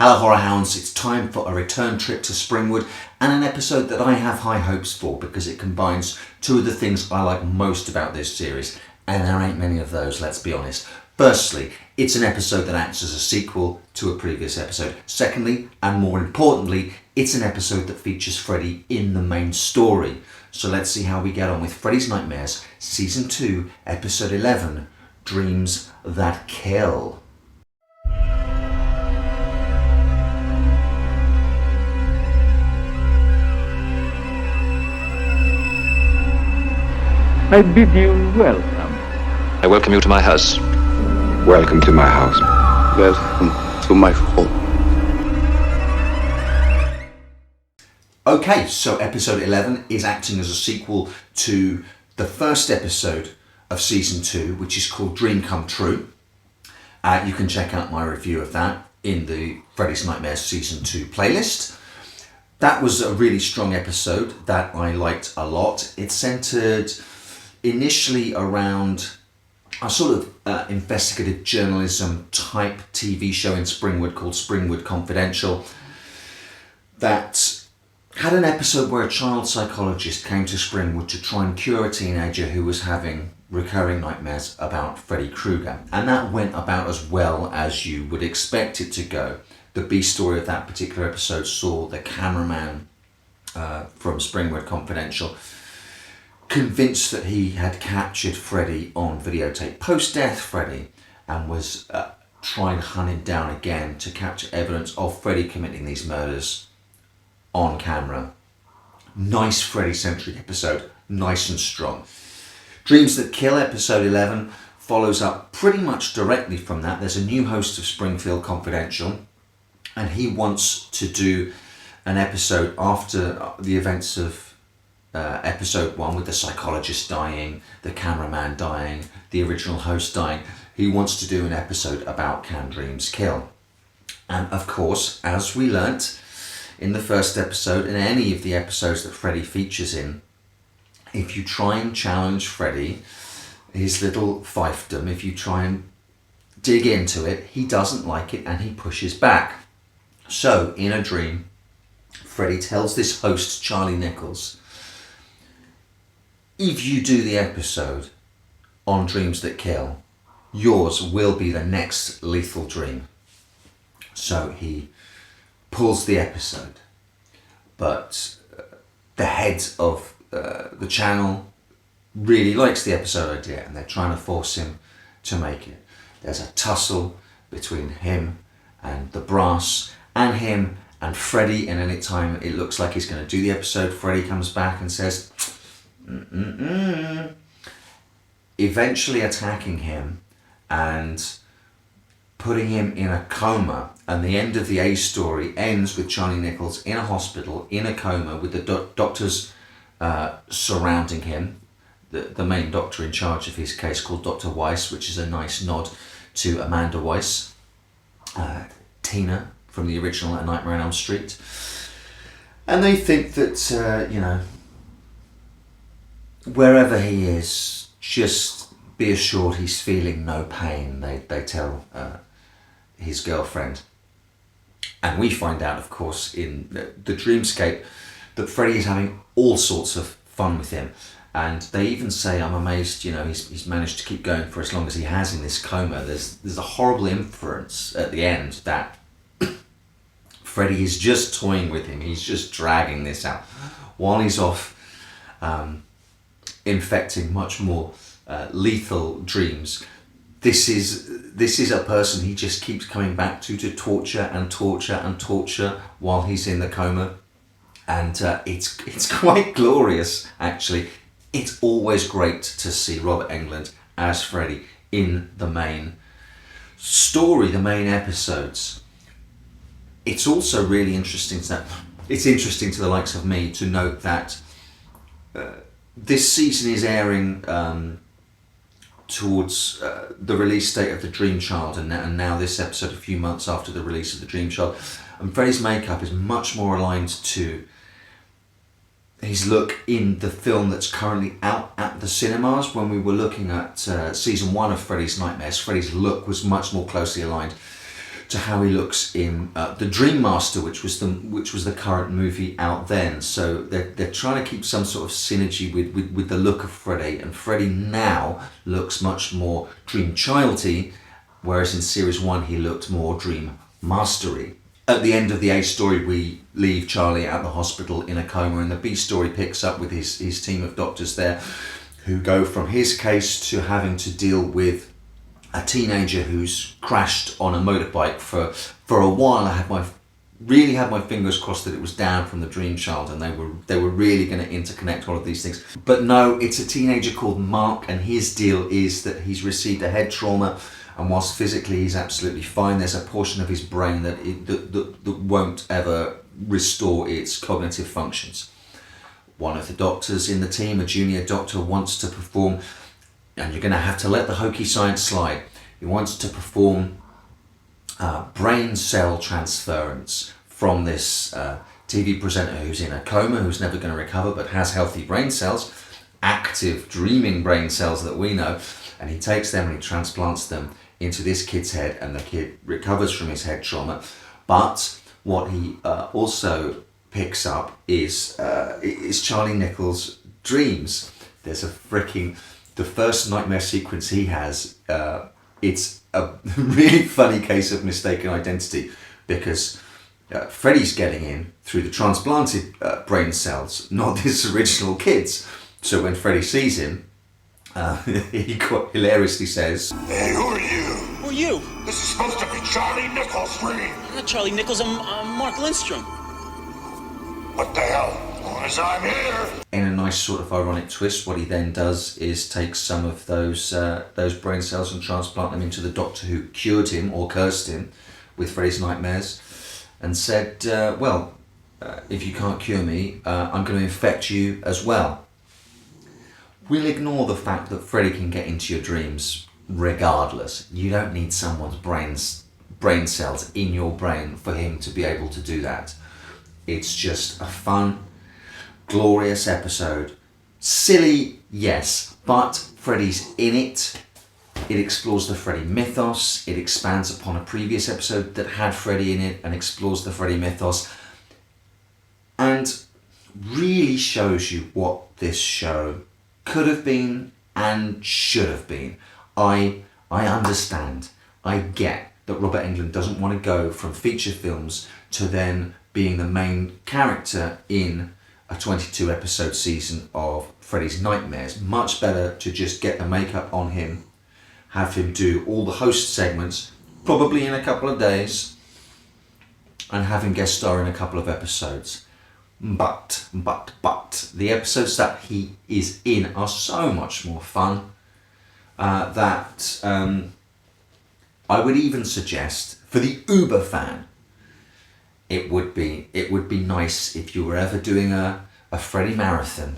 Hello Horror Hounds, it's time for a return trip to Springwood and an episode that I have high hopes for because it combines two of the things I like most about this series, and there ain't many of those, let's be honest. Firstly, it's an episode that acts as a sequel to a previous episode. Secondly, and more importantly, it's an episode that features Freddy in the main story. So let's see how we get on with Freddy's Nightmares, Season 2, Episode 11, Dreams That Kill. I bid you welcome. I welcome you to my house. Welcome to my house. Welcome to my home. Okay, so episode 11 is acting as a sequel to the first episode of season 2, which is called Dream Come True. You can check out my review of that in the Freddy's Nightmares season 2 playlist. That was a really strong episode that I liked a lot. It centered initially around a sort of investigative journalism type TV show in Springwood called Springwood Confidential that had an episode where a child psychologist came to Springwood to try and cure a teenager who was having recurring nightmares about Freddy Krueger. And that went about as well as you would expect it to go. The B story of that particular episode saw the cameraman from Springwood Confidential convinced that he had captured Freddy on videotape post-death Freddy and was trying to hunt him down again to capture evidence of Freddy committing these murders on camera. Nice Freddy-centric episode, nice and strong. Dreams That Kill, episode 11, follows up pretty much directly from that. There's a new host of Springfield Confidential and he wants to do an episode after the events of episode 1 with the psychologist dying, the cameraman dying, the original host dying. He wants to do an episode about Can Dreams Kill? And of course, as we learnt in the first episode and any of the episodes that Freddy features in, if you try and challenge Freddy, his little fiefdom, if you try and dig into it, he doesn't like it and he pushes back. So in a dream, Freddy tells this host, Charlie Nichols, if you do the episode on Dreams That Kill, yours will be the next lethal dream. So he pulls the episode, but the head of the channel really likes the episode idea and they're trying to force him to make it. There's a tussle between him and the brass and him and Freddy, and any time it looks like he's going to do the episode, Freddy comes back and says, eventually attacking him and putting him in a coma. And the end of the A story ends with Charlie Nichols in a hospital in a coma with the doctors surrounding him, the main doctor in charge of his case called Dr. Weiss, which is a nice nod to Amanda Weiss, Tina from the original A Nightmare on Elm Street. And they think that wherever he is, just be assured he's feeling no pain, they tell his girlfriend. And we find out, of course, in the dreamscape that Freddy is having all sorts of fun with him. And they even say, I'm amazed, he's managed to keep going for as long as he has in this coma. There's a horrible inference at the end that Freddy is just toying with him. He's just dragging this out while he's off infecting much more lethal dreams. This is a person he just keeps coming back to torture and torture and torture while he's in the coma, and it's quite glorious actually. It's always great to see Robert Englund as Freddy in the main story, the main episodes. It's also really interesting to the likes of me to note that this season is airing towards the release date of The Dream Child, and now this episode a few months after the release of The Dream Child. And Freddy's makeup is much more aligned to his look in the film that's currently out at the cinemas. When we were looking at season 1 of Freddy's Nightmares, Freddy's look was much more closely aligned to how he looks in The Dream Master, which was the current movie out then. So they're trying to keep some sort of synergy with the look of Freddy, and Freddy now looks much more Dream Childy, whereas in series 1 he looked more Dream Mastery. At the end of the A story, we leave Charlie at the hospital in a coma, and the B story picks up with his team of doctors there, who go from his case to having to deal with a teenager who's crashed on a motorbike. For a while I really had my fingers crossed that it was Dan from the Dream Child, and they were really going to interconnect all of these things. But no, it's a teenager called Mark, and his deal is that he's received a head trauma, and whilst physically he's absolutely fine, there's a portion of his brain that won't ever restore its cognitive functions. One of the doctors in the team, a junior doctor, wants to perform, and you're going to have to let the hokey science slide, he wants to perform brain cell transference from this TV presenter who's in a coma, who's never going to recover, but has healthy brain cells, active dreaming brain cells that we know, and he takes them and he transplants them into this kid's head, and the kid recovers from his head trauma. But what he also picks up is Charlie Nichols' dreams. There's the first nightmare sequence he has, it's a really funny case of mistaken identity, because Freddy's getting in through the transplanted brain cells, not this original kid's. So when Freddy sees him, he quite hilariously says, Hey, who are you? Who are you? This is supposed to be Charlie Nichols' dream. I'm not Charlie Nichols, I'm Mark Lindstrom. What the hell? As long as I'm here. In a nice sort of ironic twist, what he then does is take some of those brain cells and transplant them into the doctor who cured him or cursed him with Freddy's nightmares, and said, if you can't cure me, I'm going to infect you as well. We'll ignore the fact that Freddy can get into your dreams regardless. You don't need someone's brain cells in your brain for him to be able to do that. It's just a fun, glorious episode. Silly, yes, but Freddy's in it. It explores the Freddy mythos. It expands upon a previous episode that had Freddy in it and explores the Freddy mythos, and really shows you what this show could have been and should have been. I understand, I get that Robert Englund doesn't want to go from feature films to then being the main character in a 22 episode season of Freddy's Nightmares. Much better to just get the makeup on him, have him do all the host segments, probably in a couple of days, and have him guest star in a couple of episodes. But the episodes that he is in are so much more fun that I would even suggest, for the Uber fan, it would be nice if you were ever doing a Freddy marathon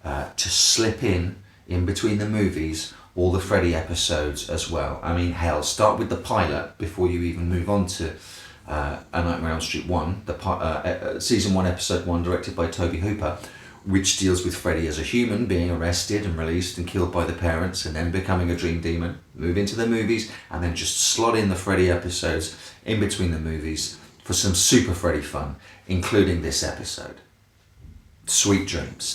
to slip in between the movies all the Freddy episodes as well. I mean, hell, start with the pilot before you even move on to A Nightmare on Elm Street 1, season 1, episode 1, directed by Tobe Hooper, which deals with Freddy as a human being arrested and released and killed by the parents and then becoming a dream demon. Move into the movies and then just slot in the Freddy episodes in between the movies for some super Freddy fun, including this episode. Sweet dreams.